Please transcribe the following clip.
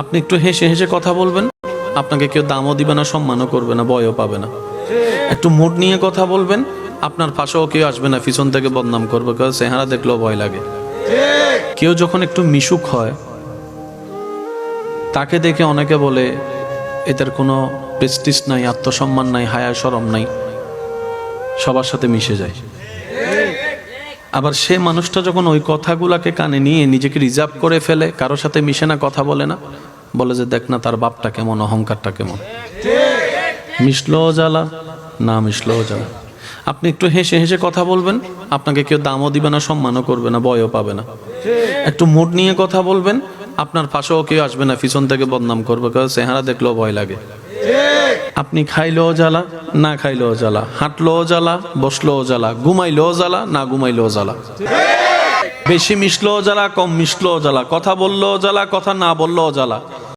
আপনি একটু হেসে হেসে কথা বলবেন, আপনাকে কেউ দামও দিবে না, সম্মানও করবে না, ভয়ও পাবে না। একটু মুড নিয়ে কথা বলবেন, আপনার পাশেও কেউ আসবে না, পিছন থেকে বদনাম করবে, কারণ চেহারা দেখলেও ভয় লাগে। কেউ যখন একটু মিশুক হয়, তাকে দেখে অনেকে বলে এদের কোনো প্রেস্টিজ নাই, আত্মসম্মান নাই, হায়া শরম নাই, সবার সাথে মিশে যায়। আবার সে মানুষটা যখন ওই কথাগুলাকে কানে নিয়ে নিজেকে রিজার্ভ করে ফেলে, কারোর সাথে মিশে না, কথা বলে না, বলে যে দেখ না তার বাপটা কেমন, অহংকারটা কেমন, মিশলেও জ্বালা, না মিশলেও জ্বালা। আপনি একটু হেসে হেসে কথা বলবেন, আপনাকে কেউ দামও দিবে না, সম্মানও করবে না, ভয়ও পাবে না। একটু মুড নিয়ে কথা বলবেন, আপনার পাশেও কেউ আসবে না, পিছন থেকে বদনাম করবে, কারণ চেহারা দেখলেও ভয় লাগে। আপনি খাইলেও জ্বালা, না খাইলেও জ্বালা, হাঁটলেও জ্বালা, বসলেও জ্বালা, ঘুমাইলেও জ্বালা, না ঘুমাইলেও জ্বালা, বেশি মিশলেও জ্বালা, কম মিশলেও জ্বালা, কথা বললেও জ্বালা, কথা না বললেও জ্বালা।